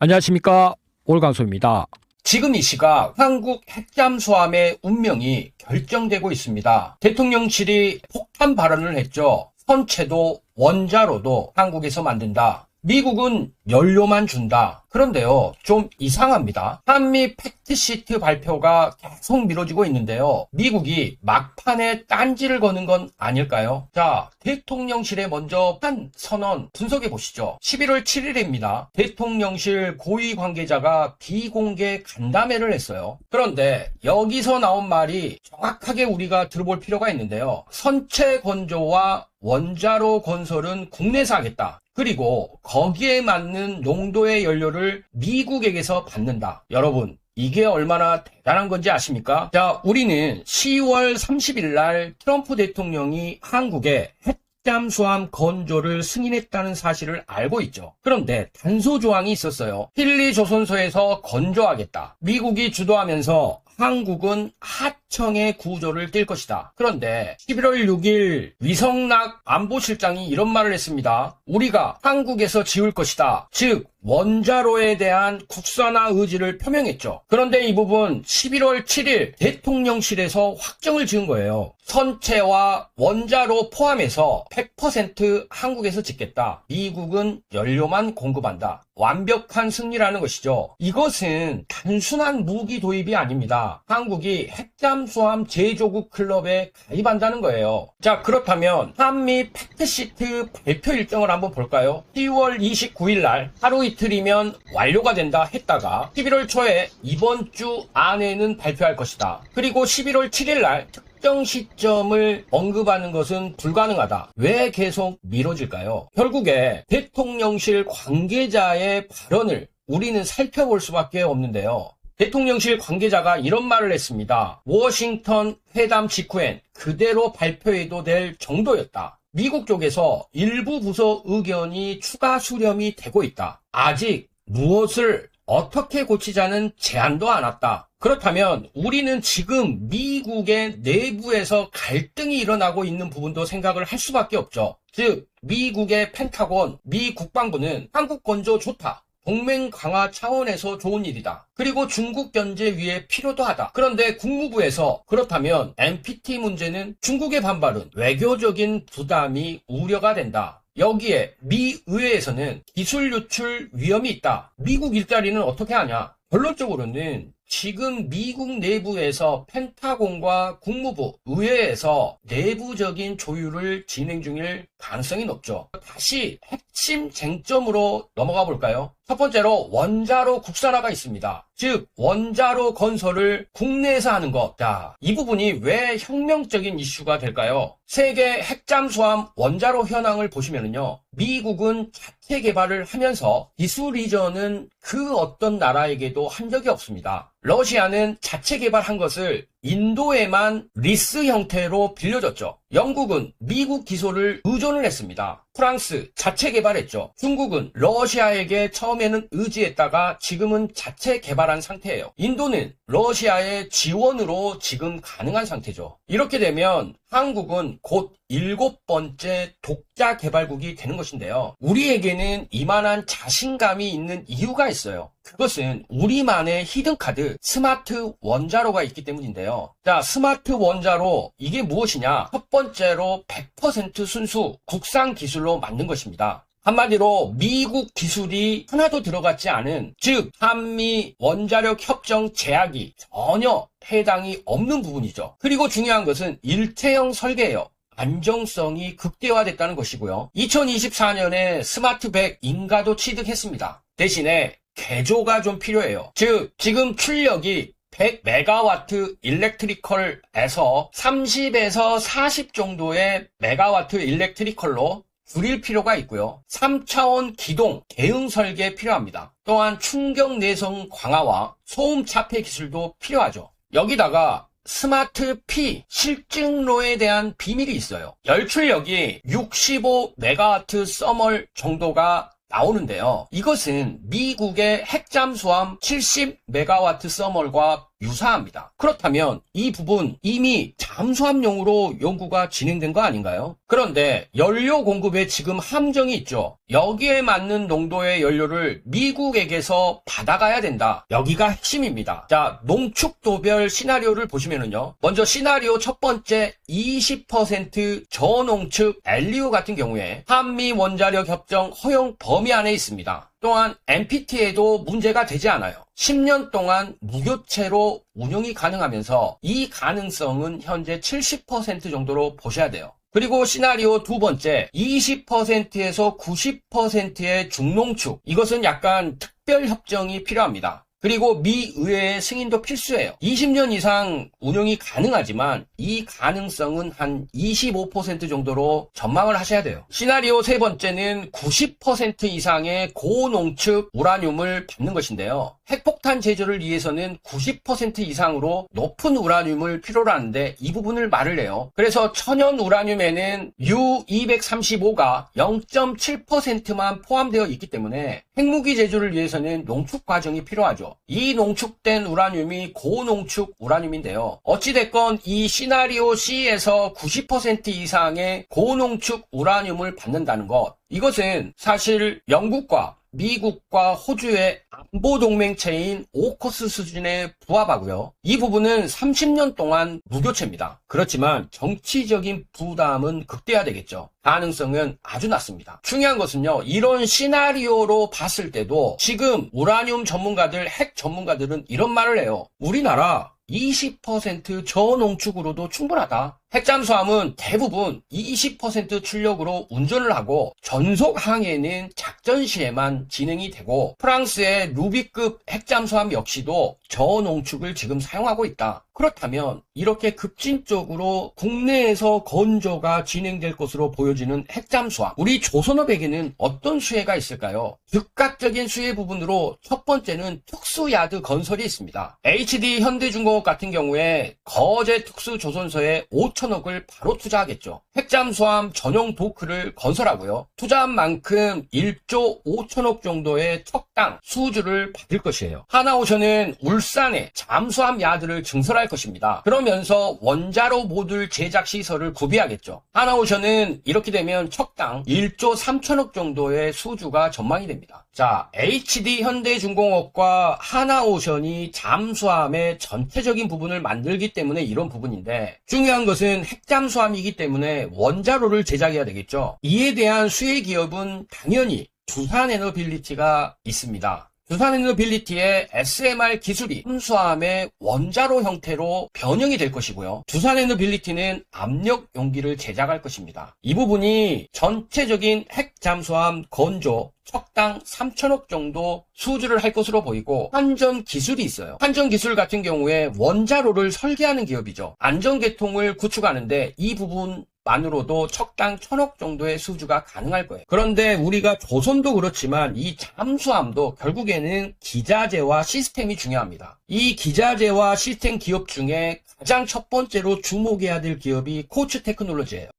안녕하십니까, 올강소입니다. 지금 이 시각 한국 핵잠수함의 운명이 결정되고 있습니다. 대통령실이 폭탄 발언을 했죠. 선체도 원자로도 한국에서 만든다. 미국은 연료만 준다. 그런데요, 좀 이상합니다. 한미 팩트시트 발표가 계속 미뤄지고 있는데요. 미국이 막판에 딴지를 거는 건 아닐까요? 자, 대통령실에 먼저 한 선언 분석해 보시죠. 11월 7일입니다. 대통령실 고위 관계자가 비공개 간담회를 했어요. 그런데 여기서 나온 말이 정확하게 우리가 들어볼 필요가 있는데요. 선체 건조와 원자로 건설은 국내에서 하겠다. 그리고 거기에 맞는 농도의 연료를 미국에게서 받는다. 여러분, 이게 얼마나 대단한 건지 아십니까? 자, 우리는 10월 30일 날 트럼프 대통령이 한국에 핵잠수함 건조를 승인했다는 사실을 알고 있죠. 그런데 단서 조항이 있었어요. 힐리 조선소에서 건조하겠다. 미국이 주도하면서 한국은 하청의 구조를 뛸 것이다. 그런데 11월 6일 위성락 안보실장이 이런 말을 했습니다. 우리가 한국에서 지을 것이다. 즉 원자로에 대한 국산화 의지를 표명했죠. 그런데 이 부분 11월 7일 대통령실에서 확정을 지은 거예요. 선체와 원자로 포함해서 100% 한국에서 짓겠다. 미국은 연료만 공급한다. 완벽한 승리라는 것이죠. 이것은 단순한 무기 도입이 아닙니다. 한국이 핵잠수함 제조국 클럽에 가입한다는 거예요. 자, 그렇다면 한미 팩트시트 발표 일정을 한번 볼까요? 10월 29일 날 하루 이틀이면 완료가 된다 했다가 11월 초에 이번 주 안에는 발표할 것이다. 그리고 11월 7일 날 특정 시점을 언급하는 것은 불가능하다. 왜 계속 미뤄질까요? 결국에 대통령실 관계자의 발언을 우리는 살펴볼 수밖에 없는데요. 대통령실 관계자가 이런 말을 했습니다. 워싱턴 회담 직후엔 그대로 발표해도 될 정도였다. 미국 쪽에서 일부 부서 의견이 추가 수렴이 되고 있다. 아직 무엇을 어떻게 고치자는 제안도 안 왔다. 그렇다면 우리는 지금 미국의 내부에서 갈등이 일어나고 있는 부분도 생각을 할 수밖에 없죠. 즉 미국의 펜타곤, 미 국방부는 한국 건조 좋다. 동맹 강화 차원에서 좋은 일이다. 그리고 중국 견제 위에 필요도 하다. 그런데 국무부에서 그렇다면 NPT 문제는 중국의 반발은 외교적인 부담이 우려가 된다. 여기에 미 의회에서는 기술 유출 위험이 있다. 미국 일자리는 어떻게 하냐? 결론적으로는 지금 미국 내부에서 펜타곤과 국무부, 의회에서 내부적인 조율을 진행 중일 가능성이 높죠. 다시 핵심 쟁점으로 넘어가 볼까요? 첫 번째로 원자로 국산화가 있습니다. 즉 원자로 건설을 국내에서 하는 것. 자, 이 부분이 왜 혁명적인 이슈가 될까요? 세계 핵잠수함 원자로 현황을 보시면요. 미국은 자체 개발을 하면서 기술 이전은 그 어떤 나라에게도 한 적이 없습니다. 러시아는 자체 개발한 것을 인도에만 리스 형태로 빌려줬죠. 영국은 미국 기술을 의존을 했습니다. 프랑스 자체 개발했죠. 중국은 러시아에게 처음에는 의지했다가 지금은 자체 개발한 상태예요. 인도는 러시아의 지원으로 지금 가능한 상태죠. 이렇게 되면 한국은 곧 7번째 독자 개발국이 되는 것인데요. 우리에게는 이만한 자신감이 있는 이유가 있어요. 그것은 우리만의 히든카드 스마트 원자로가 있기 때문인데요. 자, 스마트 원자로 이게 무엇이냐? 첫 번째로 100% 순수 국산 기술로 만든 것입니다. 한마디로 미국 기술이 하나도 들어갔지 않은, 즉 한미 원자력 협정 제약이 전혀 해당이 없는 부분이죠. 그리고 중요한 것은 일체형 설계예요. 안정성이 극대화됐다는 것이고요. 2024년에 스마트 100 인가도 취득했습니다. 대신에 개조가 좀 필요해요. 즉 지금 출력이 100메가와트 일렉트리컬에서 30에서 40 정도의 메가와트 일렉트리컬로 줄일 필요가 있고요. 3차원 기동, 대응 설계 필요합니다. 또한 충격 내성 강화와 소음 차폐 기술도 필요하죠. 여기다가 스마트 P 실증로에 대한 비밀이 있어요. 열출력이 65메가와트 서멀 정도가 나오는데요. 이것은 미국의 핵잠수함 70메가와트 서멀과 유사합니다. 그렇다면 이 부분 이미 잠수함용으로 연구가 진행된 거 아닌가요? 그런데 연료 공급에 지금 함정이 있죠. 여기에 맞는 농도의 연료를 미국에게서 받아가야 된다. 여기가 핵심입니다. 자, 농축도별 시나리오를 보시면은요. 먼저 시나리오 첫 번째 20% 저농축 LEO 같은 경우에 한미 원자력 협정 허용 범위 안에 있습니다. 또한 NPT에도 문제가 되지 않아요. 10년 동안 무교체로 운영이 가능하면서 이 가능성은 현재 70% 정도로 보셔야 돼요. 그리고 시나리오 두 번째 20%에서 90%의 중농축, 이것은 약간 특별 협정이 필요합니다. 그리고 미 의회의 승인도 필수예요. 20년 이상 운영이 가능하지만 이 가능성은 한 25% 정도로 전망을 하셔야 돼요. 시나리오 세 번째는 90% 이상의 고농축 우라늄을 받는 것인데요. 핵폭탄 제조를 위해서는 90% 이상으로 높은 우라늄을 필요로 하는데 이 부분을 말을 해요. 그래서 천연 우라늄에는 U-235가 0.7%만 포함되어 있기 때문에 핵무기 제조를 위해서는 농축 과정이 필요하죠. 이 농축된 우라늄이 고농축 우라늄인데요. 어찌됐건 이 시나리오 C에서 90% 이상의 고농축 우라늄을 받는다는 것, 이것은 사실 영국과 미국과 호주의 안보 동맹체인 오커스 수준에 부합하고요. 이 부분은 30년 동안 무교체입니다. 그렇지만 정치적인 부담은 극대화되겠죠. 가능성은 아주 낮습니다. 중요한 것은요, 이런 시나리오로 봤을 때도 지금 우라늄 전문가들, 핵 전문가들은 이런 말을 해요. 우리나라 20% 저농축으로도 충분하다. 핵잠수함은 대부분 20% 출력으로 운전을 하고 전속 항해는 작전 시에만 진행이 되고, 프랑스의 루비급 핵잠수함 역시도 저농축을 지금 사용하고 있다. 그렇다면 이렇게 급진적으로 국내에서 건조가 진행될 것으로 보여지는 핵잠수함, 우리 조선업에게는 어떤 수혜가 있을까요? 즉각적인 수혜 부분으로 첫 번째는 특수야드 건설이 있습니다. HD 현대중공업 같은 경우에 거제 특수조선소에 5천억을 바로 투자하겠죠. 핵잠수함 전용 도크를 건설하고요. 투자한 만큼 1조 5천억 정도의 척당 수주를 받을 것이에요. 하나오션은 울산에 잠수함 야드를 증설할 것입니다. 그러면서 원자로 모듈 제작 시설을 구비하겠죠. 하나오션은 이렇게 되면 척당 1조 3천억 정도의 수주가 전망이 됩니다. 자, HD 현대중공업과 하나오션이 잠수함의 전체적인 부분을 만들기 때문에 이런 부분인데, 중요한 것은 핵잠수함이기 때문에 원자로를 제작해야 되겠죠. 이에 대한 수혜 기업은 당연히 두산에너빌리티가 있습니다. 두산에너빌리티의 SMR 기술이 함수함의 원자로 형태로 변형이 될 것이고요. 두산에너빌리티는 압력 용기를 제작할 것입니다. 이 부분이 전체적인 핵잠수함 건조 척당 3천억 정도 수주를 할 것으로 보이고, 한전 기술이 있어요. 한전 기술 같은 경우에 원자로를 설계하는 기업이죠. 안전계통을 구축하는데 이 부분 만으로도 척당 1,000억 정도의 수주가 가능할 거예요. 그런데 우리가 조선도 그렇지만 이 잠수함도 결국에는 기자재와 시스템이 중요합니다. 이 기자재와 시스템 기업 중에 가장 첫 번째로 주목해야 될 기업이 코츠 테크놀로지예요.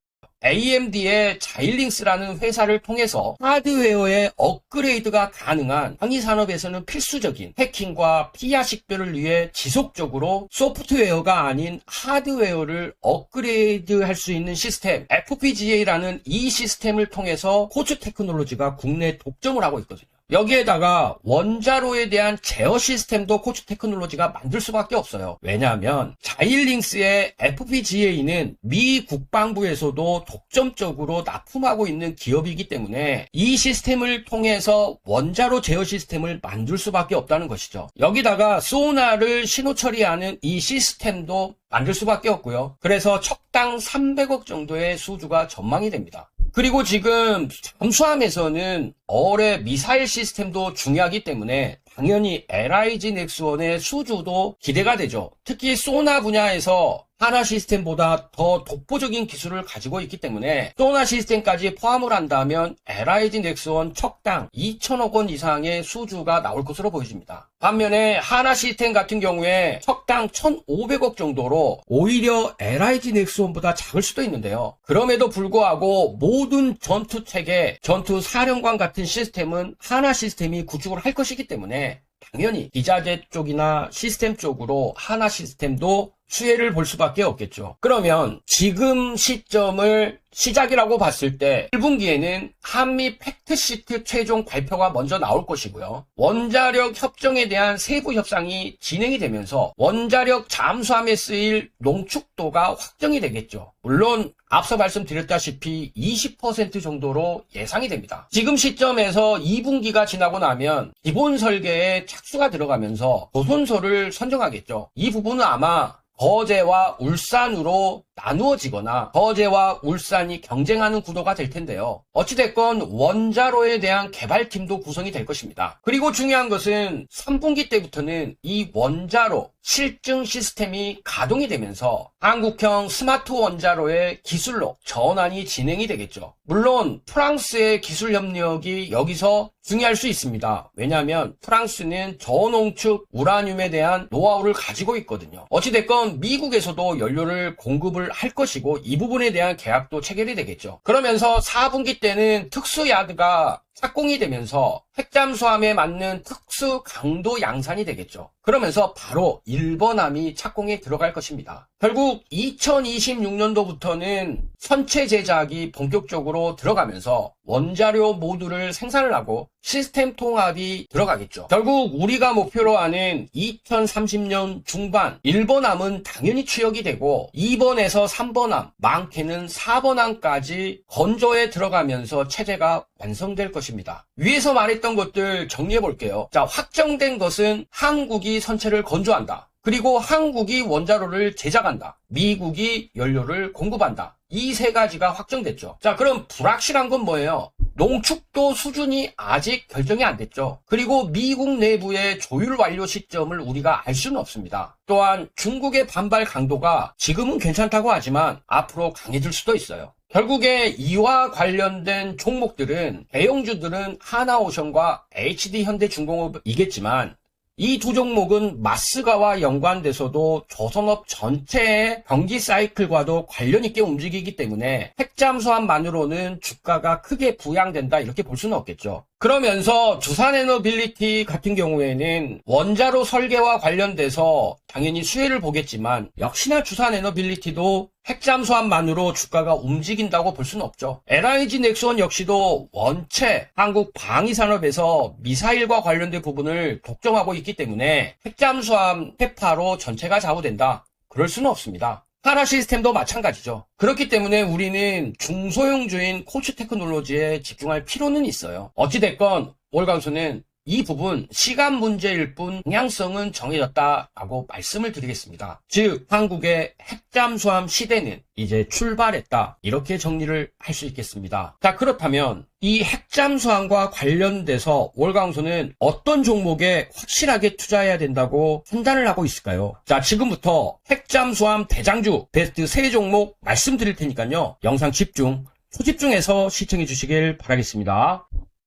AMD의 자일링스라는 회사를 통해서 하드웨어의 업그레이드가 가능한 항해 산업에서는 필수적인 해킹과 피하 식별을 위해 지속적으로 소프트웨어가 아닌 하드웨어를 업그레이드 할 수 있는 시스템 FPGA라는 이 시스템을 통해서 코츠 테크놀로지가 국내 독점을 하고 있거든요. 여기에다가 원자로에 대한 제어 시스템도 코츠 테크놀로지가 만들 수밖에 없어요. 왜냐하면 자일링스의 FPGA는 미 국방부에서도 독점적으로 납품하고 있는 기업이기 때문에 이 시스템을 통해서 원자로 제어 시스템을 만들 수밖에 없다는 것이죠. 여기다가 소나를 신호 처리하는 이 시스템도 만들 수밖에 없고요. 그래서 척당 300억 정도의 수주가 전망이 됩니다. 그리고 지금 잠수함에서는 어뢰 미사일 시스템도 중요하기 때문에 당연히 LIG 넥스원의 수주도 기대가 되죠. 특히 소나 분야에서 하나 시스템보다 더 독보적인 기술을 가지고 있기 때문에 소나 시스템까지 포함을 한다면 LIG 넥스원 척당 2천억 원 이상의 수주가 나올 것으로 보여집니다. 반면에 하나 시스템 같은 경우에 척당 1,500억 정도로 오히려 LIG 넥스원보다 작을 수도 있는데요. 그럼에도 불구하고 모든 전투체계, 전투사령관 같은 시스템은 하나 시스템이 구축을 할 것이기 때문에 당연히 기자재 쪽이나 시스템 쪽으로 하나 시스템도 수혜를 볼 수밖에 없겠죠. 그러면 지금 시점을 시작이라고 봤을 때 1분기에는 한미 팩트시트 최종 발표가 먼저 나올 것이고요. 원자력 협정에 대한 세부 협상이 진행이 되면서 원자력 잠수함에 쓰일 농축도가 확정이 되겠죠. 물론 앞서 말씀드렸다시피 20% 정도로 예상이 됩니다. 지금 시점에서 2분기가 지나고 나면 기본 설계에 착수가 들어가면서 조선소를 선정하겠죠. 이 부분은 아마 거제와 울산으로 나누어지거나 거제와 울산이 경쟁하는 구도가 될 텐데요. 어찌됐건 원자로에 대한 개발팀도 구성이 될 것입니다. 그리고 중요한 것은 3분기 때부터는 이 원자로 실증 시스템이 가동이 되면서 한국형 스마트 원자로의 기술로 전환이 진행이 되겠죠. 물론 프랑스의 기술 협력이 여기서 중요할 수 있습니다. 왜냐하면 프랑스는 저농축 우라늄에 대한 노하우를 가지고 있거든요. 어찌됐건 미국에서도 연료를 공급을 할 것이고 이 부분에 대한 계약도 체결이 되겠죠. 그러면서 4분기 때는 특수야드가 착공이 되면서 핵잠수함에 맞는 특수 강도 양산이 되겠죠. 그러면서 바로 1번함이 착공에 들어갈 것입니다. 결국 2026년도부터는 선체 제작이 본격적으로 들어가면서 원자료 모듈을 생산을 하고 시스템 통합이 들어가겠죠. 결국 우리가 목표로 하는 2030년 중반 1번함은 당연히 취역이 되고 2번에서 3번함, 많게는 4번함까지 건조에 들어가면서 체제가 완성될 것입니다. 위에서 말했던 것들 정리해 볼게요. 자, 확정된 것은 한국이 선체를 건조한다. 그리고 한국이 원자로를 제작한다. 미국이 연료를 공급한다. 이 세 가지가 확정됐죠. 자, 그럼 불확실한 건 뭐예요? 농축도 수준이 아직 결정이 안 됐죠. 그리고 미국 내부의 조율 완료 시점을 우리가 알 수는 없습니다. 또한 중국의 반발 강도가 지금은 괜찮다고 하지만 앞으로 강해질 수도 있어요. 결국에 이와 관련된 종목들은 대형주들은 하나오션과 HD현대중공업이겠지만 이 두 종목은 마스가와 연관돼서도 조선업 전체의 경기 사이클과도 관련 있게 움직이기 때문에 핵잠수함만으로는 주가가 크게 부양된다 이렇게 볼 수는 없겠죠. 그러면서 두산에너빌리티 같은 경우에는 원자로 설계와 관련돼서 당연히 수혜를 보겠지만 역시나 두산에너빌리티도 핵잠수함만으로 주가가 움직인다고 볼 수는 없죠. LIG 넥스원 역시도 원체 한국 방위산업에서 미사일과 관련된 부분을 독점하고 있기 때문에 핵잠수함 캐파로 전체가 좌우된다. 그럴 수는 없습니다. 하나 시스템도 마찬가지죠. 그렇기 때문에 우리는 중소형주인 코츠테크놀로지에 집중할 필요는 있어요. 어찌됐건 월광수는 이 부분 시간 문제일 뿐 방향성은 정해졌다라고 말씀을 드리겠습니다. 즉 한국의 핵잠수함 시대는 이제 출발했다 이렇게 정리를 할 수 있겠습니다. 자, 그렇다면 이 핵잠수함과 관련돼서 월광수는 어떤 종목에 확실하게 투자해야 된다고 판단을 하고 있을까요? 자, 지금부터 핵잠수함 대장주 베스트 3종목 말씀드릴 테니까요. 영상 집중, 초집중해서 시청해 주시길 바라겠습니다.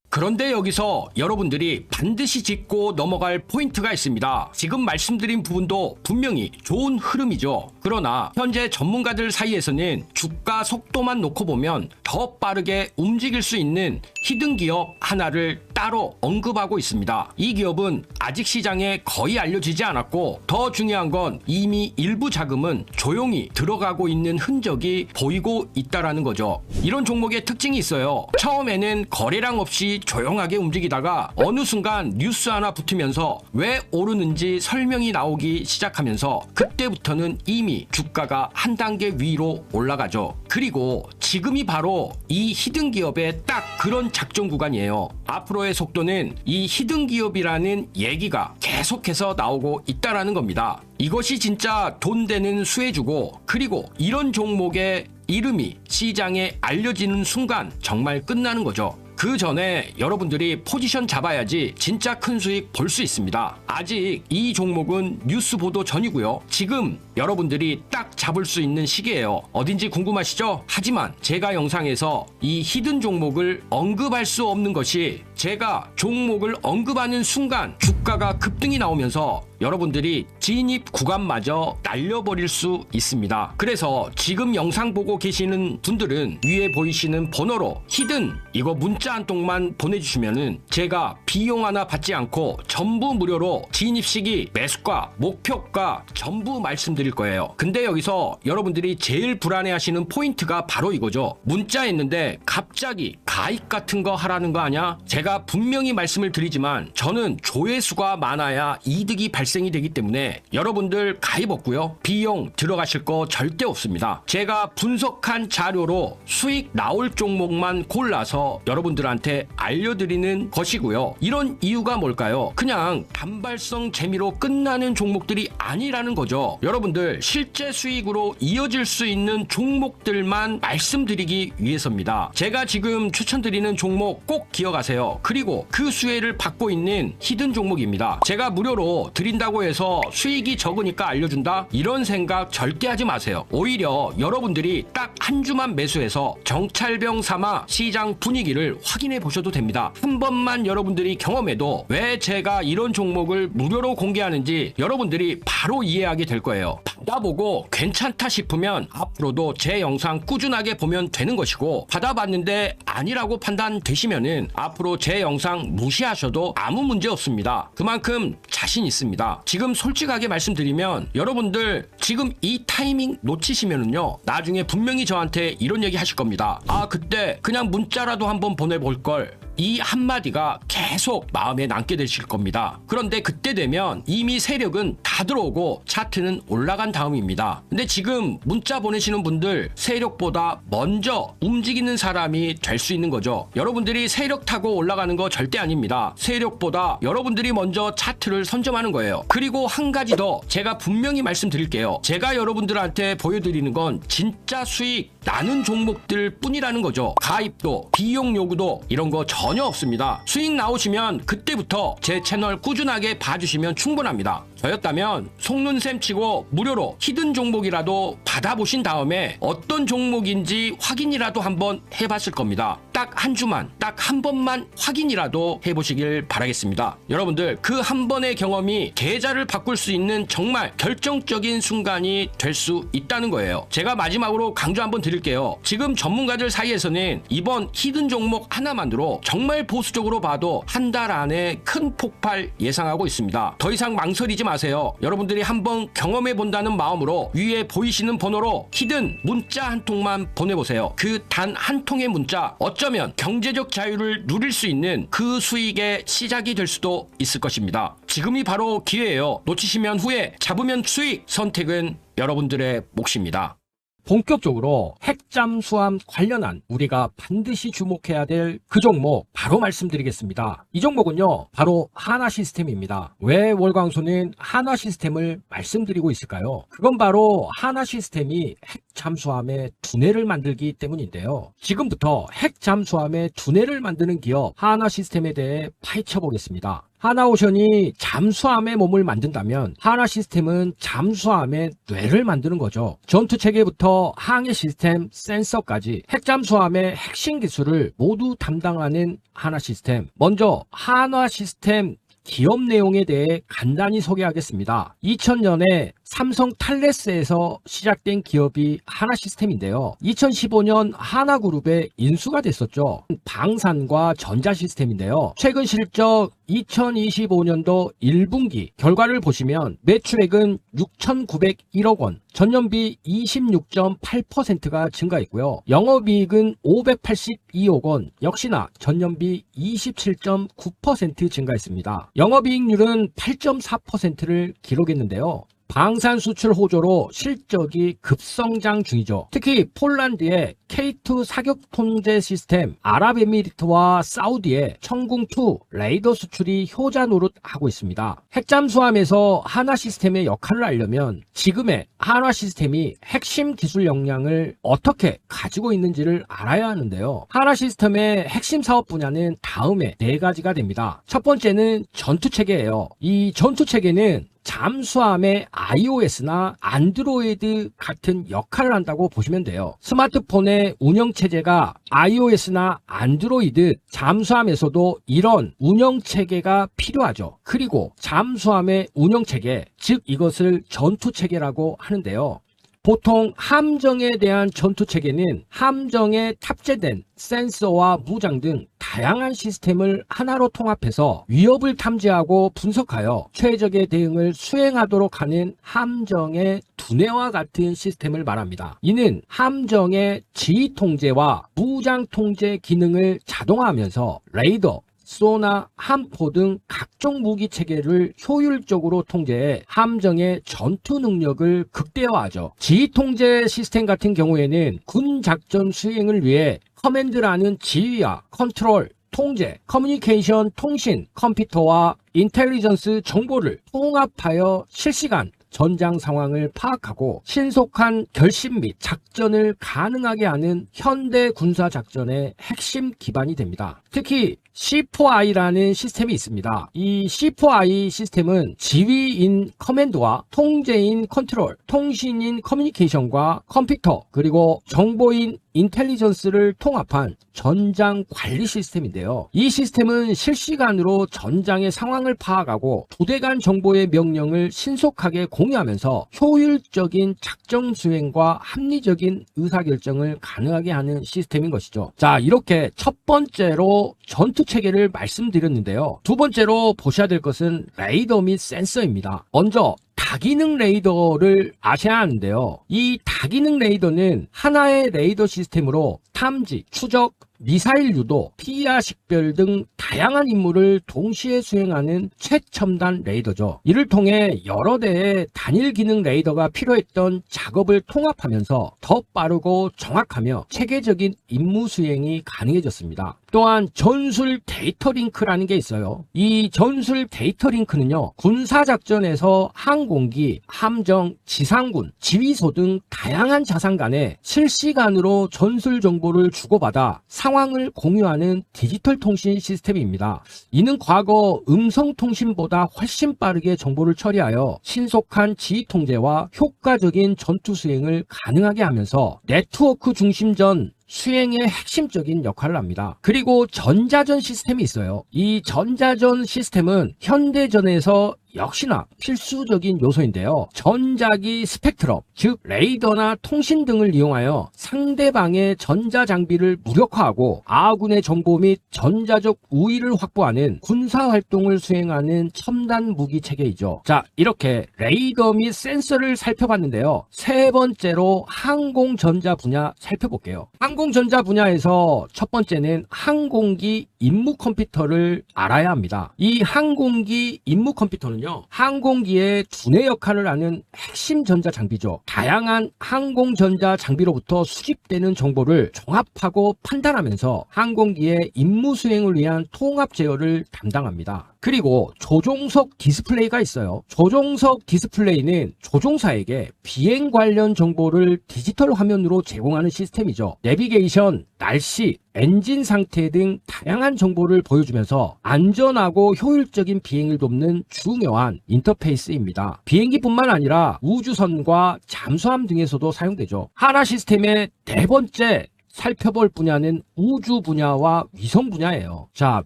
그런데 여기서 여러분들이 반드시 짚고 넘어갈 포인트가 있습니다. 지금 말씀드린 부분도 분명히 좋은 흐름이죠. 그러나 현재 전문가들 사이에서는 주가 속도만 놓고 보면 더 빠르게 움직일 수 있는 히든 기업 하나를 따로 언급하고 있습니다. 이 기업은 아직 시장에 거의 알려지지 않았고 더 중요한 건 이미 일부 자금은 조용히 들어가고 있는 흔적이 보이고 있다라는 거죠. 이런 종목의 특징이 있어요. 처음에는 거래량 없이 조용하게 움직이다가 어느 순간 뉴스 하나 붙으면서 왜 오르는지 설명이 나오기 시작하면서 그때부터는 이미 주가가 한 단계 위로 올라가죠. 그리고 지금이 바로 이 히든 기업의 딱 그런 작전 구간이에요. 앞으로의 속도는 이 히든 기업이라는 얘기가 계속해서 나오고 있다라는 겁니다. 이것이 진짜 돈 되는 수혜주고, 그리고 이런 종목의 이름이 시장에 알려지는 순간 정말 끝나는 거죠. 그 전에 여러분들이 포지션 잡아야지 진짜 큰 수익 볼 수 있습니다. 아직 이 종목은 뉴스 보도 전이고요. 지금 여러분들이 딱 잡을 수 있는 시기예요. 어딘지 궁금하시죠? 하지만 제가 영상에서 이 히든 종목을 언급할 수 없는 것이 제가 종목을 언급하는 순간 주가가 급등이 나오면서 여러분들이 진입 구간마저 날려버릴 수 있습니다. 그래서 지금 영상 보고 계시는 분들은 위에 보이시는 번호로 히든 이거 문자 한 통만 보내주시면은 제가 비용 하나 받지 않고 전부 무료로 진입 시기, 매수가, 목표가 전부 말씀드릴 거예요. 근데 여기서 여러분들이 제일 불안해하시는 포인트가 바로 이거죠. 문자 했는데 갑자기 가입 같은 거 하라는 거 아냐? 제가 분명히 말씀을 드리지만 저는 조회수가 많아야 이득이 발생이 되기 때문에 여러분들 가입 없고요. 비용 들어가실 거 절대 없습니다. 제가 분석한 자료로 수익 나올 종목만 골라서 여러분들한테 알려드리는 것이고요. 이런 이유가 뭘까요? 그냥 단발성 재미로 끝나는 종목들이 아니라는 거죠. 여러분들 실제 수익으로 이어질 수 있는 종목들만 말씀드리기 위해서입니다. 제가 지금 추천드리는 종목 꼭 기억하세요. 그리고 그 수혜를 받고 있는 히든 종목입니다. 제가 무료로 드린다고 해서 수익이 적으니까 알려준다? 이런 생각 절대 하지 마세요. 오히려 여러분들이 딱 한 주만 매수해서 정찰병 삼아 시장 분위기를 확인해 보셔도 됩니다. 한 번만 여러분들이 경험해도 왜 제가 이런 종목을 무료로 공개하는지 여러분들이 바로 이해하게 될 거예요. 받아보고 괜찮다 싶으면 앞으로도 제 영상 꾸준하게 보면 되는 것이고, 받아봤는데 아니라고 판단되시면은 앞으로 제 영상 무시하셔도 아무 문제 없습니다. 그만큼 자신 있습니다. 지금 솔직하게 말씀드리면 여러분들 지금 이 타이밍 놓치시면은요, 나중에 분명히 저한테 이런 얘기 하실 겁니다. 아, 그때 그냥 문자라도 한번 보내볼 걸. 이 한마디가 계속 마음에 남게 되실 겁니다. 그런데 그때 되면 이미 세력은 다 들어오고 차트는 올라간 다음입니다. 근데 지금 문자 보내시는 분들 세력보다 먼저 움직이는 사람이 될 수 있는 거죠. 여러분들이 세력 타고 올라가는 거 절대 아닙니다. 세력보다 여러분들이 먼저 차트를 선점하는 거예요. 그리고 한 가지 더 제가 분명히 말씀드릴게요. 제가 여러분들한테 보여드리는 건 진짜 수익 나는 종목들 뿐이라는 거죠. 가입도 비용 요구도 이런 거 전혀 없습니다. 수익 나오시면 그때부터 제 채널 꾸준하게 봐주시면 충분합니다. 저였다면 속눈샘 치고 무료로 히든 종목이라도 받아보신 다음에 어떤 종목인지 확인이라도 한번 해봤을 겁니다. 딱 한 주만, 딱 한 번만 확인이라도 해보시길 바라겠습니다. 여러분들 그 한 번의 경험이 계좌를 바꿀 수 있는 정말 결정적인 순간이 될 수 있다는 거예요. 제가 마지막으로 강조 한번 드릴게요. 지금 전문가들 사이에서는 이번 히든 종목 하나만으로 정말 보수적으로 봐도 한 달 안에 큰 폭발 예상하고 있습니다. 더 이상 망설이지 마세요. 여러분들이 한번 경험해 본다는 마음으로 위에 보이시는 번호로 히든 문자 한 통만 보내보세요. 그 단 한 통의 문자, 어쩌면 경제적 자유를 누릴 수 있는 그 수익의 시작이 될 수도 있을 것입니다. 지금이 바로 기회예요. 놓치시면 후회, 잡으면 수익. 선택은 여러분들의 몫입니다. 본격적으로 핵잠수함 관련한 우리가 반드시 주목해야 될 그 종목 바로 말씀드리겠습니다. 이 종목은요, 바로 하나시스템입니다. 왜 월광소는 하나시스템을 말씀드리고 있을까요? 그건 바로 하나시스템이 핵잠수함의 두뇌를 만들기 때문인데요. 지금부터 핵잠수함의 두뇌를 만드는 기업 하나시스템에 대해 파헤쳐 보겠습니다. 하나오션이 잠수함의 몸을 만든다면 하나시스템은 잠수함의 뇌를 만드는 거죠. 전투체계부터 항해 시스템, 센서까지 핵잠수함의 핵심 기술을 모두 담당하는 하나시스템. 먼저 하나시스템 기업 내용에 대해 간단히 소개하겠습니다. 2000년에 삼성 탈레스에서 시작된 기업이 하나시스템인데요. 2015년 하나그룹에 인수가 됐었죠. 방산과 전자시스템인데요. 최근 실적 2025년도 1분기 결과를 보시면 매출액은 6,901억 원, 전년비 26.8%가 증가했고요. 영업이익은 582억 원, 역시나 전년비 27.9% 증가했습니다. 영업이익률은 8.4%를 기록했는데요. 방산 수출 호조로 실적이 급성장 중이죠. 특히 폴란드의 K2 사격 통제 시스템, 아랍에미리트와 사우디의 천궁2 레이더 수출이 효자 노릇하고 있습니다. 핵잠수함에서 하나시스템의 역할을 알려면 지금의 하나시스템이 핵심 기술 역량을 어떻게 가지고 있는지를 알아야 하는데요. 하나시스템의 핵심 사업 분야는 다음에 4가지가 됩니다. 첫 번째는 전투체계예요. 이 전투체계는 잠수함의 iOS나 안드로이드 같은 역할을 한다고 보시면 돼요. 스마트폰에 함정의 운영체제가 iOS나 안드로이드 잠수함에서도 이런 운영체계가 필요하죠. 그리고 잠수함의 운영체계, 즉 이것을 전투체계라고 하는데요. 보통 함정에 대한 전투체계는 함정에 탑재된 센서와 무장 등 다양한 시스템을 하나로 통합해서 위협을 탐지하고 분석하여 최적의 대응을 수행하도록 하는 함정의 두뇌와 같은 시스템을 말합니다. 이는 함정의 지휘 통제와 무장 통제 기능을 자동화하면서 레이더, 소나, 함포 등 각종 무기 체계를 효율적으로 통제해 함정의 전투 능력을 극대화하죠. 지휘 통제 시스템 같은 경우에는 군 작전 수행을 위해 커맨드라는 지휘와 컨트롤, 통제, 커뮤니케이션, 통신, 컴퓨터와 인텔리전스 정보를 통합하여 실시간 전장 상황을 파악하고 신속한 결심 및 작전을 가능하게 하는 현대 군사 작전의 핵심 기반이 됩니다. 특히 C4I라는 시스템이 있습니다. 이 C4I 시스템은 지휘인 커맨드와 통제인 컨트롤, 통신인 커뮤니케이션과 컴퓨터, 그리고 정보인 인텔리전스를 통합한 전장 관리 시스템인데요. 이 시스템은 실시간으로 전장의 상황을 파악하고 부대 간 정보의 명령을 신속하게 공유하면서 효율적인 작전 수행과 합리적인 의사결정을 가능하게 하는 시스템인 것이죠. 자, 이렇게 첫 번째로 전투 체계를 말씀드렸는데요. 두 번째로 보셔야 될 것은 레이더 및 센서입니다. 먼저 다기능 레이더를 아셔야 하는데요. 이 다기능 레이더는 하나의 레이더 시스템으로 탐지, 추적, 미사일 유도, 피하 식별 등 다양한 임무를 동시에 수행하는 최첨단 레이더죠. 이를 통해 여러 대의 단일 기능 레이더가 필요했던 작업을 통합하면서 더 빠르고 정확하며 체계적인 임무 수행이 가능해졌습니다. 또한 전술 데이터 링크라는 게 있어요. 이 전술 데이터 링크는요, 군사작전에서 항공기, 함정, 지상군, 지휘소 등 다양한 자산 간에 실시간으로 전술 정보를 주고받아 상황을 공유하는 디지털 통신 시스템입니다. 이는 과거 음성 통신보다 훨씬 빠르게 정보를 처리하여 신속한 지휘 통제와 효과적인 전투 수행을 가능하게 하면서 네트워크 중심전 수행의 핵심적인 역할을 합니다. 그리고 전자전 시스템이 있어요. 이 전자전 시스템은 현대전에서 역시나 필수적인 요소인데요. 전자기 스펙트럼, 즉 레이더나 통신 등을 이용하여 상대방의 전자장비를 무력화하고 아군의 정보 및 전자적 우위를 확보하는 군사활동을 수행하는 첨단 무기 체계이죠. 자, 이렇게 레이더 및 센서를 살펴봤는데요. 세 번째로 항공전자 분야 살펴볼게요. 항공전자 분야에서 첫 번째는 항공기 임무 컴퓨터를 알아야 합니다. 이 항공기 임무 컴퓨터는 항공기의 두뇌 역할을 하는 핵심 전자 장비죠. 다양한 항공전자 장비로부터 수집되는 정보를 종합하고 판단하면서 항공기의 임무 수행을 위한 통합 제어를 담당합니다. 그리고 조종석 디스플레이가 있어요. 조종석 디스플레이는 조종사에게 비행 관련 정보를 디지털 화면으로 제공하는 시스템이죠. 내비게이션, 날씨, 엔진 상태 등 다양한 정보를 보여주면서 안전하고 효율적인 비행을 돕는 중요한 인터페이스입니다. 비행기뿐만 아니라 우주선과 잠수함 등에서도 사용되죠. 하나 시스템의 네 번째 살펴볼 분야는 우주 분야와 위성 분야예요. 자,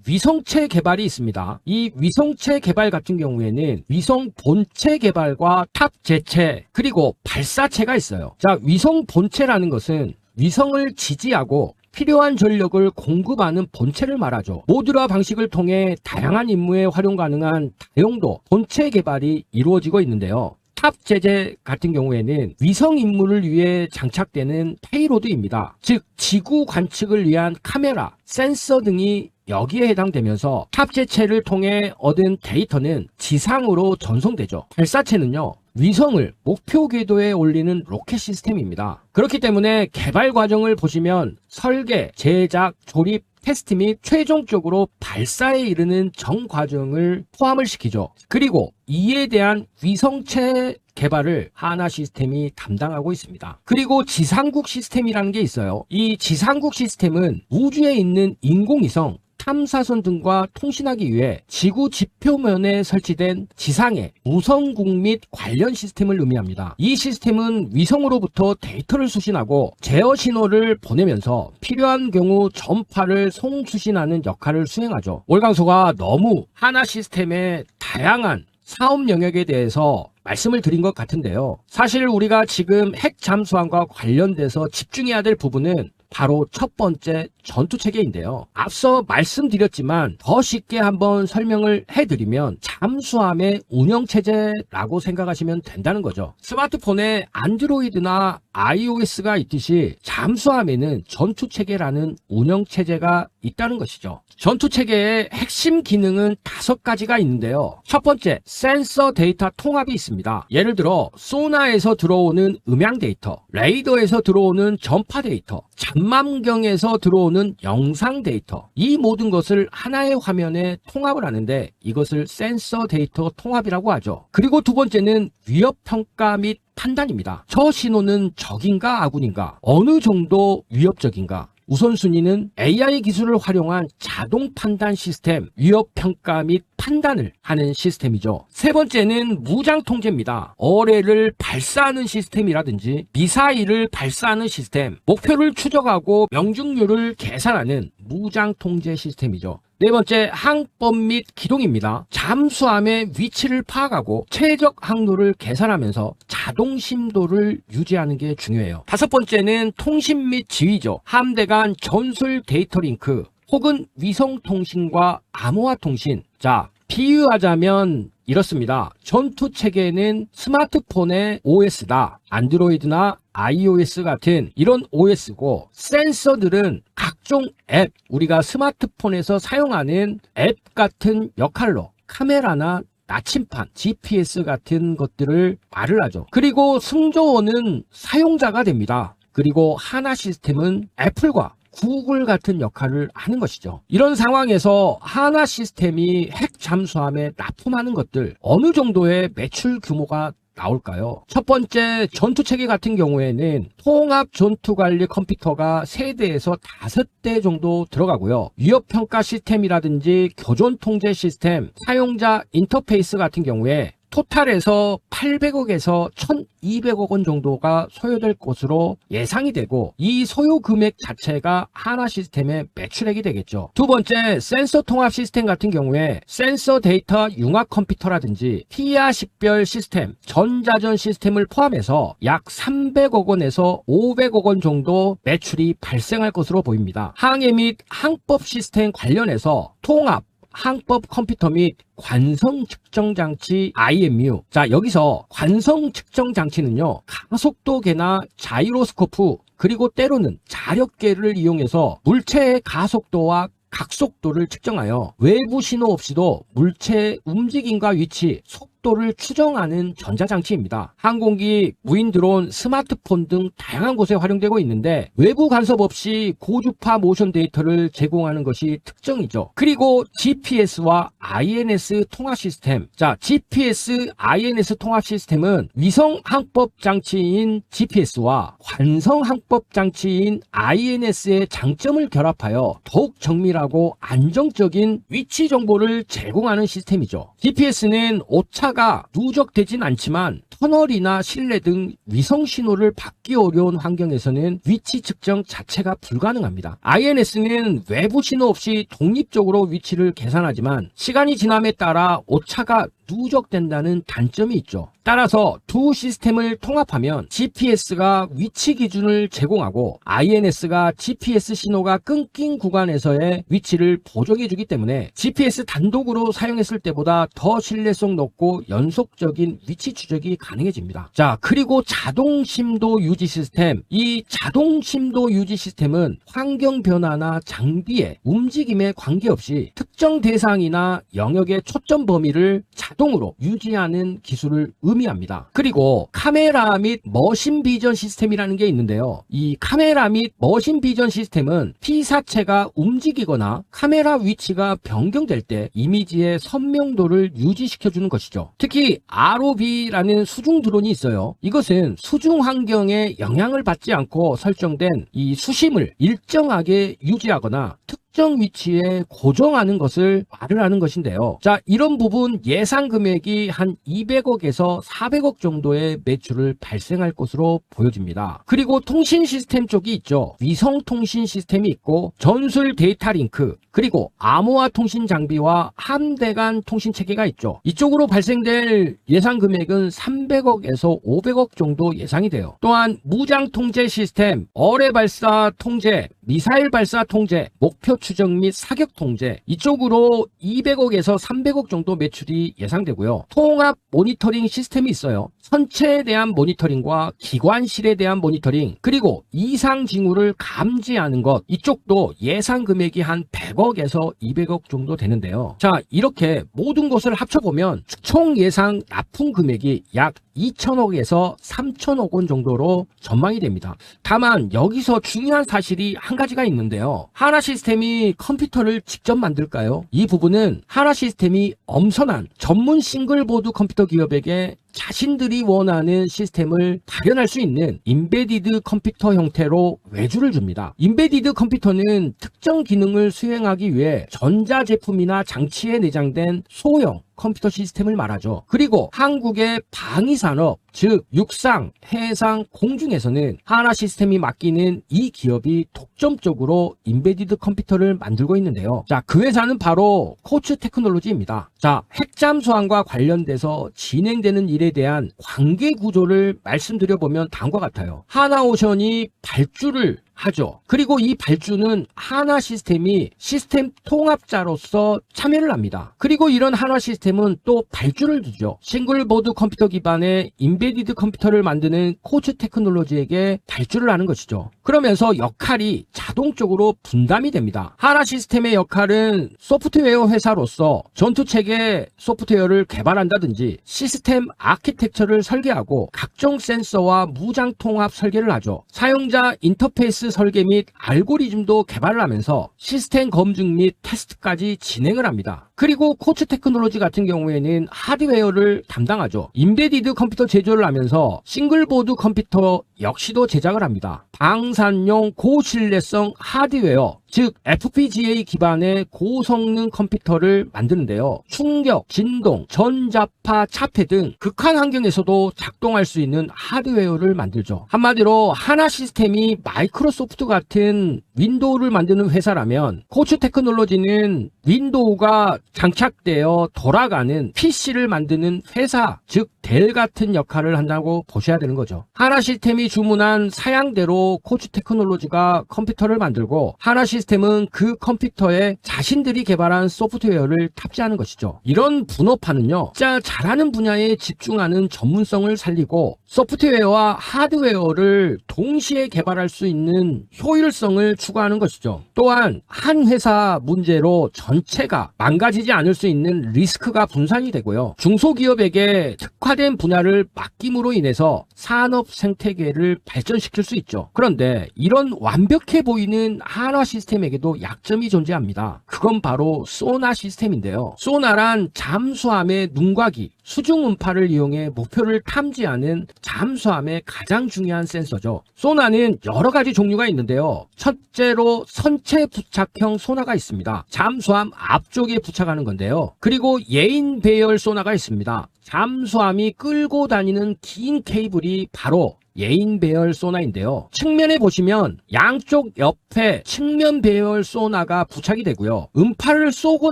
위성체 개발이 있습니다. 이 위성체 개발 같은 경우에는 위성 본체 개발과 탑재체 그리고 발사체가 있어요. 자, 위성 본체라는 것은 위성을 지지하고 필요한 전력을 공급하는 본체를 말하죠. 모듈화 방식을 통해 다양한 임무에 활용 가능한 다용도 본체 개발이 이루어지고 있는데요. 탑 제재 같은 경우에는 위성 임무를 위해 장착되는 페이로드입니다. 즉 지구 관측을 위한 카메라, 센서 등이 여기에 해당되면서 탑재체를 통해 얻은 데이터는 지상으로 전송되죠. 발사체는요, 위성을 목표 궤도에 올리는 로켓 시스템입니다. 그렇기 때문에 개발 과정을 보시면 설계, 제작, 조립, 테스트 및 최종적으로 발사에 이르는 전 과정을 포함을 시키죠. 그리고 이에 대한 위성체 개발을 하나 시스템이 담당하고 있습니다. 그리고 지상국 시스템이라는 게 있어요. 이 지상국 시스템은 우주에 있는 인공위성, 탐사선 등과 통신하기 위해 지구 지표면에 설치된 지상의 무선국 및 관련 시스템을 의미합니다. 이 시스템은 위성으로부터 데이터를 수신하고 제어 신호를 보내면서 필요한 경우 전파를 송수신하는 역할을 수행하죠. 올강소가 너무 하나 시스템의 다양한 사업 영역에 대해서 말씀을 드린 것 같은데요. 사실 우리가 지금 핵 잠수함과 관련돼서 집중해야 될 부분은 바로 첫 번째 전투체계인데요. 앞서 말씀드렸지만 더 쉽게 한번 설명을 해드리면 잠수함의 운영체제라고 생각하시면 된다는 거죠. 스마트폰에 안드로이드나 iOS가 있듯이 잠수함에는 전투체계라는 운영체제가 있다는 것이죠. 전투체계의 핵심 기능은 5가지가 있는데요. 첫 번째, 센서 데이터 통합이 있습니다. 예를 들어 소나에서 들어오는 음향 데이터, 레이더에서 들어오는 전파 데이터, 잠망경에서 들어오는 영상 데이터, 이 모든 것을 하나의 화면에 통합을 하는데 이것을 센서 데이터 통합이라고 하죠. 그리고 두 번째는 위협평가 및 판단입니다. 저 신호는 적인가 아군인가, 어느 정도 위협적인가. 우선순위는 AI 기술을 활용한 자동 판단 시스템, 위협 평가 및 판단을 하는 시스템이죠. 세 번째는 무장 통제입니다. 어뢰를 발사하는 시스템이라든지 미사일을 발사하는 시스템, 목표를 추적하고 명중률을 계산하는 무장 통제 시스템이죠. 네 번째, 항법 및 기동입니다. 잠수함의 위치를 파악하고 최적 항로를 계산하면서 자동 심도를 유지하는 게 중요해요. 다섯 번째는 통신 및 지휘죠. 함대 간 전술 데이터 링크 혹은 위성 통신과 암호화 통신. 자, 비유하자면 이렇습니다. 전투 체계는 스마트폰의 OS다. 안드로이드나 iOS 같은 이런 OS고, 센서들은 각종 앱, 우리가 스마트폰에서 사용하는 앱 같은 역할로 카메라나 나침판, GPS 같은 것들을 말을 하죠. 그리고 승조원은 사용자가 됩니다. 그리고 하나 시스템은 애플과 구글 같은 역할을 하는 것이죠. 이런 상황에서 하나 시스템이 핵 잠수함에 납품하는 것들, 어느 정도의 매출 규모가 나올까요? 첫 번째, 전투체계 같은 경우에는 통합 전투관리 컴퓨터가 3대에서 5대 정도 들어가고요. 위협평가 시스템이라든지 교전 통제 시스템, 사용자 인터페이스 같은 경우에 토탈에서 800억에서 1200억 원 정도가 소요될 것으로 예상이 되고, 이 소요 금액 자체가 하나 시스템의 매출액이 되겠죠. 두 번째, 센서 통합 시스템 같은 경우에 센서 데이터 융합 컴퓨터라든지 피아 식별 시스템, 전자전 시스템을 포함해서 약 300억 원에서 500억 원 정도 매출이 발생할 것으로 보입니다. 항해 및 항법 시스템 관련해서 통합 항법 컴퓨터 및 관성 측정 장치 IMU. 자, 여기서 관성 측정 장치는요, 가속도계나 자이로스코프, 그리고 때로는 자력계를 이용해서 물체의 가속도와 각속도를 측정하여 외부 신호 없이도 물체의 움직임과 위치, 속도를 추정하는 전자장치입니다. 항공기, 무인 드론, 스마트폰 등 다양한 곳에 활용되고 있는데 외부 간섭 없이 고주파 모션 데이터를 제공하는 것이 특징이죠. 그리고 GPS와 INS 통합 시스템. 자, GPS, INS 통합 시스템은 위성 항법 장치인 GPS와 관성 항법 장치인 INS의 장점을 결합하여 더욱 정밀하고 안정적인 위치 정보를 제공하는 시스템이죠. GPS는 오차가 누적되진 않지만 터널이나 실내 등 위성 신호를 받기 어려운 환경에서는 위치 측정 자체가 불가능합니다. INS는 외부 신호 없이 독립적으로 위치를 계산하지만 시간이 지남에 따라 오차가 누적된다는 단점이 있죠. 따라서 두 시스템을 통합하면 GPS가 위치 기준을 제공하고 INS가 GPS 신호가 끊긴 구간에서의 위치를 보정해주기 때문에 GPS 단독으로 사용했을 때보다 더 신뢰성 높고 연속적인 위치 추적이 가능해집니다. 자, 그리고 자동 심도 유지 시스템. 이 자동 심도 유지 시스템은 환경 변화나 장비의 움직임에 관계없이 특정 대상이나 영역의 초점 범위를 자동으로 유지하는 기술을 의미합니다. 그리고 카메라 및 머신 비전 시스템이라는 게 있는데요. 이 카메라 및 머신 비전 시스템은 피사체가 움직이거나 카메라 위치가 변경될 때 이미지의 선명도를 유지시켜주는 것이죠. 특히 ROV라는 수중 드론이 있어요. 이것은 수중 환경에 영향을 받지 않고 설정된 이 수심을 일정하게 유지하거나 특정 특정 위치에 고정하는 것을 말을 하는 것인데요. 자, 이런 부분 예상 금액이 한 200억에서 400억 정도의 매출을 발생할 것으로 보여집니다. 그리고 통신 시스템 쪽이 있죠. 위성 통신 시스템이 있고 전술 데이터 링크, 그리고 암호화 통신 장비와 함대 간 통신 체계가 있죠. 이쪽으로 발생될 예상 금액은 300억에서 500억 정도 예상이 돼요. 또한 무장 통제 시스템, 어뢰 발사 통제, 미사일 발사 통제, 목표 추정 및 사격 통제, 이쪽으로 200억에서 300억 정도 매출이 예상되고요. 통합 모니터링 시스템이 있어요. 선체에 대한 모니터링과 기관실에 대한 모니터링, 그리고 이상 징후를 감지하는 것, 이쪽도 예상 금액이 한 100억에서 200억 정도 되는데요. 자, 이렇게 모든 것을 합쳐보면 총 예상 납품 금액이 약 2천억에서 3천억 원 정도로 전망이 됩니다. 다만 여기서 중요한 사실이 한 가지가 있는데요. 하나 시스템이 컴퓨터를 직접 만들까요? 이 부분은 하나 시스템이 엄선한 전문 싱글보드 컴퓨터 기업에게 자신들이 원하는 시스템을 발현할 수 있는 임베디드 컴퓨터 형태로 외주를 줍니다. 임베디드 컴퓨터는 특정 기능을 수행하기 위해 전자제품이나 장치에 내장된 소형 컴퓨터 시스템을 말하죠. 그리고 한국의 방위산업, 즉 육상, 해상, 공중에서는 하나 시스템이 맡기는 이 기업이 독점적으로 임베디드 컴퓨터를 만들고 있는데요. 자, 그 회사는 바로 코츠 테크놀로지입니다. 자, 핵잠수함과 관련돼서 진행되는 일에 대한 관계 구조를 말씀드려보면 다음과 같아요. 하나오션이 발주를 하죠. 그리고 이 발주는 하나 시스템이 시스템 통합자로서 참여를 합니다. 그리고 이런 하나 시스템은 또 발주를 주죠. 싱글보드 컴퓨터 기반의 임베디드 컴퓨터를 만드는 코츠 테크놀로지에게 발주를 하는 것이죠. 그러면서 역할이 자동적으로 분담이 됩니다. 하나 시스템의 역할은 소프트웨어 회사로서 전투체계 소프트웨어를 개발한다든지 시스템 아키텍처를 설계하고 각종 센서와 무장 통합 설계를 하죠. 사용자 인터페이스 설계 및 알고리즘도 개발을 하면서 시스템 검증 및 테스트까지 진행을 합니다. 그리고 코츠 테크놀로지 같은 경우에는 하드웨어를 담당하죠. 임베디드 컴퓨터 제조를 하면서 싱글보드 컴퓨터 역시도 제작을 합니다. 방산용 고신뢰성 하드웨어, 즉 FPGA 기반의 고성능 컴퓨터를 만드는데요. 충격, 진동, 전자파, 차폐 등 극한 환경에서도 작동할 수 있는 하드웨어를 만들죠. 한마디로 하나 시스템이 마이크로소프트 같은 윈도우를 만드는 회사라면 코츠 테크놀로지는 윈도우가 장착되어 돌아가는 PC를 만드는 회사, 즉 델 같은 역할을 한다고 보셔야 되는 거죠. 하나 시스템이 주문한 사양대로 코츠 테크놀로지가 컴퓨터를 만들고 하나 시스템은 그 컴퓨터에 자신들이 개발한 소프트웨어를 탑재하는 것이죠. 이런 분업화는요, 진짜 잘하는 분야에 집중하는 전문성을 살리고 소프트웨어와 하드웨어를 동시에 개발할 수 있는 효율성을 추구하는 것이죠. 또한 한 회사 문제로 전체가 망가지지 않을 수 있는 리스크가 분산이 되고요. 중소기업에게 특화된 분야를 맡김으로 인해서 산업 생태계를 발전시킬 수 있죠. 그런데 이런 완벽해 보이는 한화 시스템에게도 약점이 존재합니다. 그건 바로 소나 시스템인데요. 소나란 잠수함의 눈과기, 수중 음파를 이용해 목표를 탐지하는 잠수함의 가장 중요한 센서죠. 소나는 여러 가지 종류가 있는데요. 첫째로 선체 부착형 소나가 있습니다. 잠수함 앞쪽에 부착하는 건데요. 그리고 예인 배열 소나가 있습니다. 잠수함이 끌고 다니는 긴 케이블이 바로 예인 배열 소나인데요. 측면에 보시면 양쪽 옆에 측면 배열 소나가 부착이 되고요. 음파를 쏘고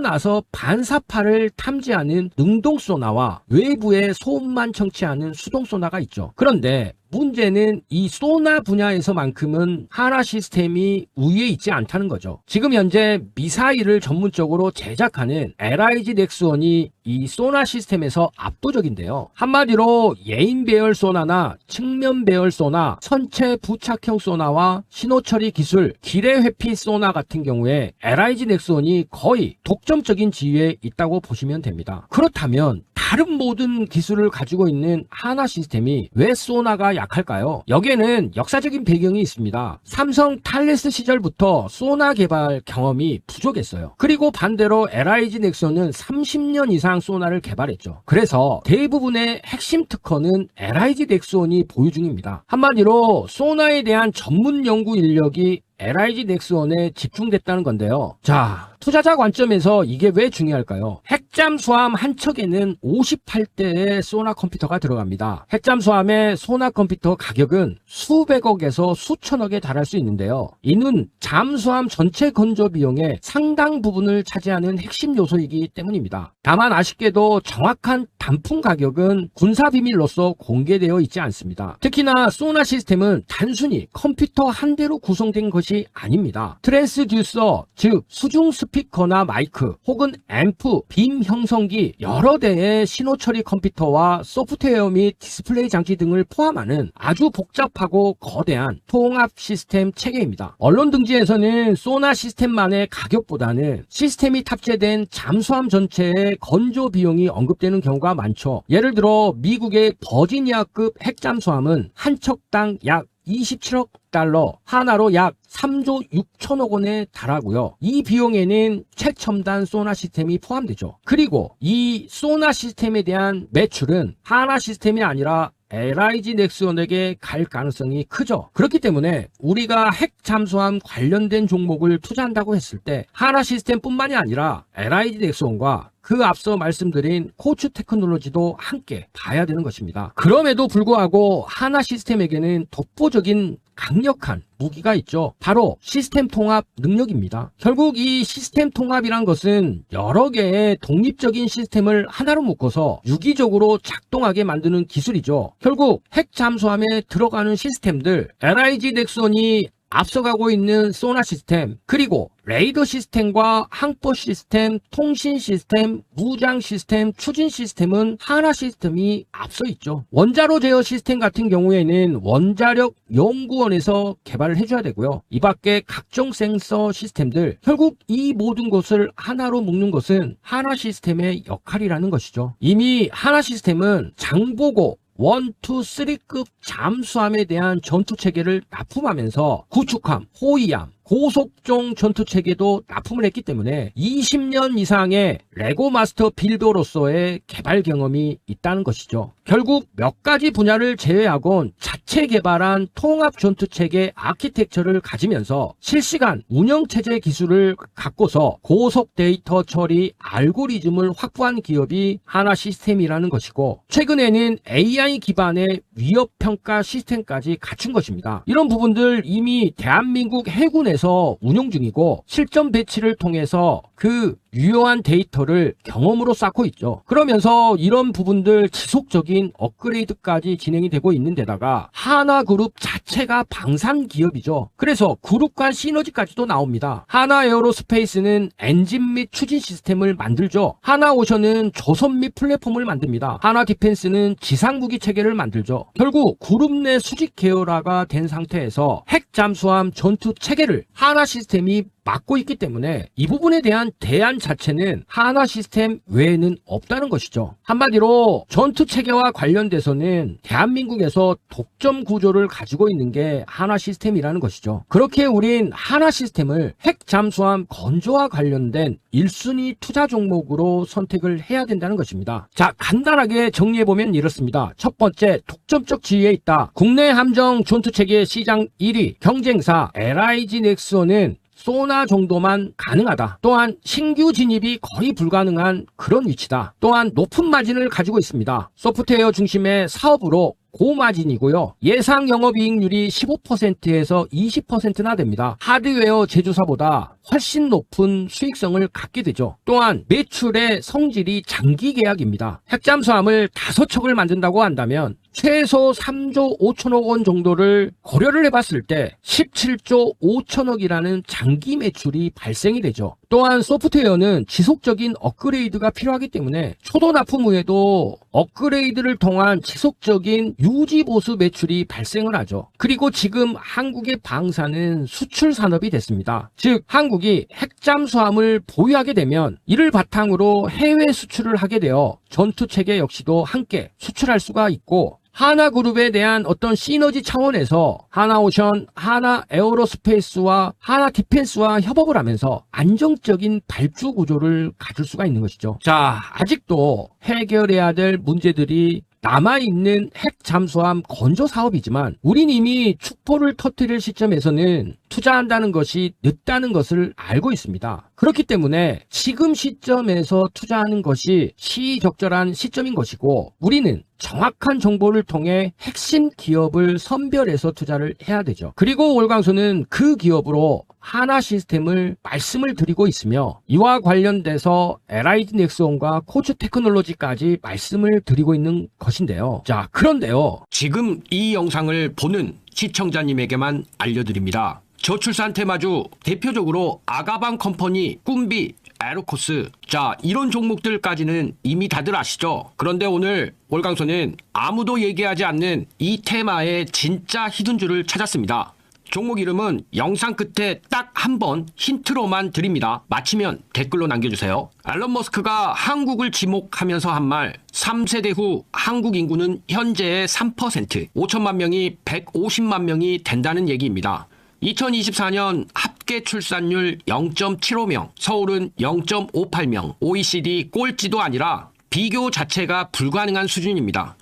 나서 반사파를 탐지하는 능동 소나와 외부의 소음만 청취하는 수동 소나가 있죠. 그런데 문제는 이 소나 분야에서만큼은 하나 시스템이 우위에 있지 않다는 거죠. 지금 현재 미사일을 전문적으로 제작하는 LIG 넥스원이 이 소나 시스템에서 압도적인데요. 한마디로 예인 배열 소나나 측면 배열 소나, 선체 부착형 소나와 신호 처리 기술, 기뢰 회피 소나 같은 경우에 LIG 넥스원이 거의 독점적인 지위에 있다고 보시면 됩니다. 그렇다면 다른 모든 기술을 가지고 있는 하나 시스템이 왜 소나가 약할까요? 여기에는 역사적인 배경이 있습니다. 삼성 탈레스 시절부터 소나 개발 경험이 부족했어요. 그리고 반대로 LIG 넥슨은 30년 이상 소나를 개발했죠. 그래서 대부분의 핵심 특허는 LIG 넥슨이 보유 중입니다. 한마디로 소나에 대한 전문 연구 인력이 LIG 넥스원에 집중됐다는 건데요. 자, 투자자 관점에서 이게 왜 중요할까요? 핵잠수함 한 척에는 58대의 소나 컴퓨터가 들어갑니다. 핵잠수함의 소나 컴퓨터 가격은 수백억에서 수천억에 달할 수 있는데요. 이는 잠수함 전체 건조 비용의 상당 부분을 차지하는 핵심 요소이기 때문입니다. 다만 아쉽게도 정확한 단품 가격은 군사 비밀로서 공개되어 있지 않습니다. 특히나 소나 시스템은 단순히 컴퓨터 한 대로 구성된 것이 아닙니다. 트랜스듀서, 즉 수중 스피커나 마이크 혹은 앰프, 빔 형성기, 여러 대의 신호 처리 컴퓨터와 소프트웨어 및 디스플레이 장치 등을 포함하는 아주 복잡하고 거대한 통합 시스템 체계입니다. 언론 등지에서는 소나 시스템만의 가격보다는 시스템이 탑재된 잠수함 전체의 건조 비용이 언급되는 경우가 많죠. 예를 들어 미국의 버지니아급 핵잠수함은 한 척당 약 27억 달러, 하나로 약 3조 6천억 원에 달하고요. 이 비용에는 최첨단 소나 시스템이 포함되죠. 그리고 이 소나 시스템에 대한 매출은 하나 시스템이 아니라 LIG 넥스원에게 갈 가능성이 크죠. 그렇기 때문에 우리가 핵 잠수함 관련된 종목을 투자한다고 했을 때 하나 시스템뿐만이 아니라 LIG 넥스원과 그 앞서 말씀드린 코츠 테크놀로지도 함께 봐야 되는 것입니다. 그럼에도 불구하고 하나 시스템에게는 독보적인 강력한 무기가 있죠. 바로 시스템 통합 능력입니다. 결국 이 시스템 통합이란 것은 여러 개의 독립적인 시스템을 하나로 묶어서 유기적으로 작동하게 만드는 기술이죠. 결국 핵 잠수함에 들어가는 시스템들, LIG 넥스원이 앞서가고 있는 소나 시스템, 그리고 레이더 시스템과 항법 시스템, 통신 시스템, 무장 시스템, 추진 시스템은 하나 시스템이 앞서 있죠. 원자로 제어 시스템 같은 경우에는 원자력 연구원에서 개발을 해줘야 되고요. 이 밖에 각종 센서 시스템들, 결국 이 모든 것을 하나로 묶는 것은 하나 시스템의 역할이라는 것이죠. 이미 하나 시스템은 장보고 1, 2, 3급 잠수함에 대한 전투체계를 납품하면서 구축함, 호위함, 고속종 전투체계도 납품을 했기 때문에 20년 이상의 레고 마스터 빌더로서의 개발 경험이 있다는 것이죠. 결국 몇 가지 분야를 제외하곤 자체 개발한 통합 전투체계 아키텍처를 가지면서 실시간 운영체제 기술을 갖고서 고속 데이터 처리 알고리즘을 확보한 기업이 하나 시스템이라는 것이고, 최근에는 AI 기반의 위협평가 시스템까지 갖춘 것입니다. 이런 부분들 이미 대한민국 해군에서 운용 중이고 실전 배치를 통해서 그 유효한 데이터를 경험으로 쌓고 있죠. 그러면서 이런 부분들 지속적인 업그레이드까지 진행이 되고 있는 데다가 하나그룹 자체가 방산 기업이죠. 그래서 그룹 간 시너지까지도 나옵니다. 하나 에어로스페이스는 엔진 및 추진 시스템을 만들죠. 하나오션은 조선 및 플랫폼을 만듭니다. 하나 디펜스는 지상무기 체계를 만들죠. 결국 그룹 내 수직 계열화가 된 상태에서 핵 잠수함 전투 체계를 하나 시스템이 맡고 있기 때문에 이 부분에 대한 대안 자체는 하나 시스템 외에는 없다는 것이죠. 한마디로 전투 체계와 관련돼서는 대한민국에서 독점 구조를 가지고 있는 게 하나 시스템이라는 것이죠. 그렇게 우린 하나 시스템을 핵 잠수함 건조와 관련된 1순위 투자 종목으로 선택을 해야 된다는 것입니다. 자, 간단하게 정리해보면 이렇습니다. 첫 번째, 독점적 지위에 있다. 국내 함정 전투 체계 시장 1위 경쟁사 LIG 넥스원은 소나 정도만 가능하다. 또한 신규 진입이 거의 불가능한 그런 위치다. 또한 높은 마진을 가지고 있습니다. 소프트웨어 중심의 사업으로 고마진이고요. 예상 영업이익률이 15%에서 20%나 됩니다. 하드웨어 제조사보다 훨씬 높은 수익성을 갖게 되죠. 또한 매출의 성질이 장기 계약입니다. 핵잠수함을 5척을 만든다고 한다면 최소 3조 5천억 원 정도를 고려를 해봤을 때 17조 5천억이라는 장기 매출이 발생이 되죠. 또한 소프트웨어는 지속적인 업그레이드가 필요하기 때문에 초도 납품 후에도 업그레이드를 통한 지속적인 유지 보수 매출이 발생을 하죠. 그리고 지금 한국의 방사는 수출 산업이 됐습니다. 즉 한국이 핵잠수함을 보유하게 되면 이를 바탕으로 해외 수출을 하게 되어 전투체계 역시도 함께 수출할 수가 있고, 하나그룹에 대한 어떤 시너지 차원에서 하나오션, 하나 에어로스페이스와 하나 디펜스와 협업을 하면서 안정적인 발주 구조를 가질 수가 있는 것이죠. 자, 아직도 해결해야 될 문제들이 남아있는 핵 잠수함 건조 사업이지만 우린 이미 축포를 터뜨릴 시점에서는 투자한다는 것이 늦다는 것을 알고 있습니다. 그렇기 때문에 지금 시점에서 투자하는 것이 시의적절한 시점인 것이고 우리는 정확한 정보를 통해 핵심 기업을 선별해서 투자를 해야 되죠. 그리고 월광소는 그 기업으로 하나 시스템을 말씀을 드리고 있으며 이와 관련돼서 LIG 넥스원과 코츠 테크놀로지까지 말씀을 드리고 있는 것인데요. 자, 그런데요. 지금 이 영상을 보는 시청자님에게만 알려드립니다. 저출산 테마주 대표적으로 아가방 컴퍼니, 꿈비, 에로코스, 자 이런 종목들까지는 이미 다들 아시죠? 그런데 오늘 월광소는 아무도 얘기하지 않는 이 테마의 진짜 히든주를 찾았습니다. 종목 이름은 영상 끝에 딱 한 번 힌트로만 드립니다. 맞히면 댓글로 남겨주세요. 앨런 머스크가 한국을 지목하면서 한 말, 3세대 후 한국 인구는 현재의 3%, 5천만 명이 150만 명이 된다는 얘기입니다. 2024년 합계 출산율 0.75명, 서울은 0.58명, OECD 꼴찌도 아니라 비교 자체가 불가능한 수준입니다.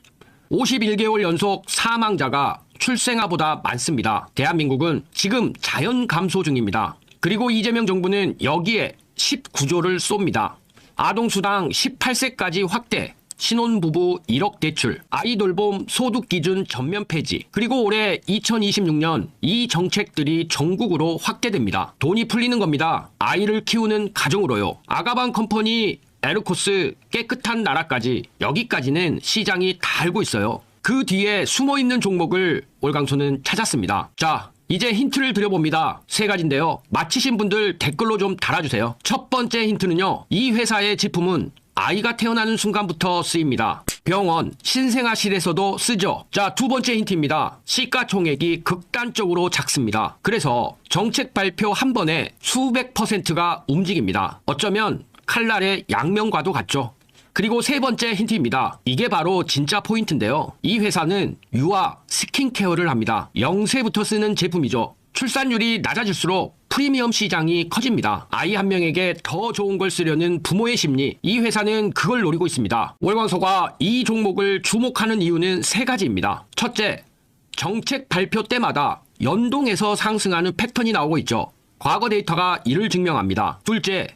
51개월 연속 사망자가 출생아보다 많습니다. 대한민국은 지금 자연 감소 중입니다. 그리고 이재명 정부는 여기에 19조를 쏩니다. 아동수당 18세까지 확대, 신혼부부 1억 대출, 아이돌봄 소득기준 전면 폐지, 그리고 올해 2026년 이 정책들이 전국으로 확대됩니다. 돈이 풀리는 겁니다. 아이를 키우는 가정으로요. 아가방 컴퍼니, 에르코스, 깨끗한 나라까지 여기까지는 시장이 다 알고 있어요. 그 뒤에 숨어있는 종목을 월광소는 찾았습니다. 자, 이제 힌트를 드려봅니다. 세 가지인데요. 맞히신 분들 댓글로 좀 달아주세요. 첫 번째 힌트는요. 이 회사의 제품은 아이가 태어나는 순간부터 쓰입니다. 병원, 신생아실에서도 쓰죠. 자, 두 번째 힌트입니다. 시가총액이 극단적으로 작습니다. 그래서 정책 발표 한 번에 수백 %가 움직입니다. 어쩌면 칼날의 양면과도 같죠. 그리고 세 번째 힌트입니다. 이게 바로 진짜 포인트인데요. 이 회사는 유아 스킨케어를 합니다. 0세부터 쓰는 제품이죠. 출산율이 낮아질수록 프리미엄 시장이 커집니다. 아이 한 명에게 더 좋은 걸 쓰려는 부모의 심리, 이 회사는 그걸 노리고 있습니다. 월광소가 이 종목을 주목하는 이유는 세 가지입니다. 첫째, 정책 발표 때마다 연동해서 상승하는 패턴이 나오고 있죠. 과거 데이터가 이를 증명합니다. 둘째,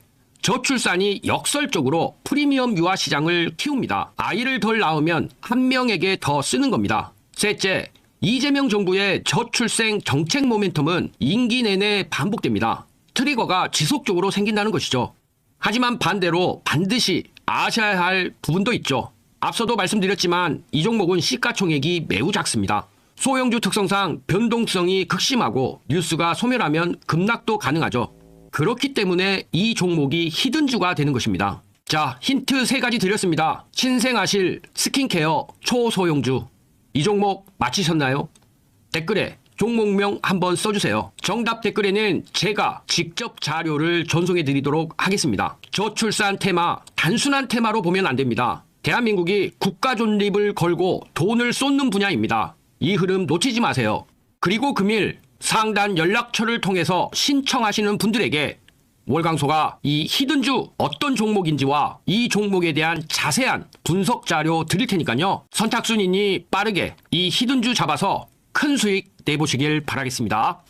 저출산이 역설적으로 프리미엄 유아 시장을 키웁니다. 아이를 덜 낳으면 한 명에게 더 쓰는 겁니다. 셋째, 이재명 정부의 저출생 정책 모멘텀은 임기 내내 반복됩니다. 트리거가 지속적으로 생긴다는 것이죠. 하지만 반대로 반드시 아셔야 할 부분도 있죠. 앞서도 말씀드렸지만 이 종목은 시가총액이 매우 작습니다. 소형주 특성상 변동성이 극심하고 뉴스가 소멸하면 급락도 가능하죠. 그렇기 때문에 이 종목이 히든주가 되는 것입니다. 자, 힌트 세 가지 드렸습니다. 신생아실, 스킨케어, 초소형주. 이 종목 맞히셨나요? 댓글에 종목명 한번 써주세요. 정답 댓글에는 제가 직접 자료를 전송해 드리도록 하겠습니다. 저출산 테마, 단순한 테마로 보면 안 됩니다. 대한민국이 국가 존립을 걸고 돈을 쏟는 분야입니다. 이 흐름 놓치지 마세요. 그리고 금일 상단 연락처를 통해서 신청하시는 분들에게 월광소가 이 히든주 어떤 종목인지와 이 종목에 대한 자세한 분석 자료 드릴 테니까요. 선착순이니 빠르게 이 히든주 잡아서 큰 수익 내보시길 바라겠습니다.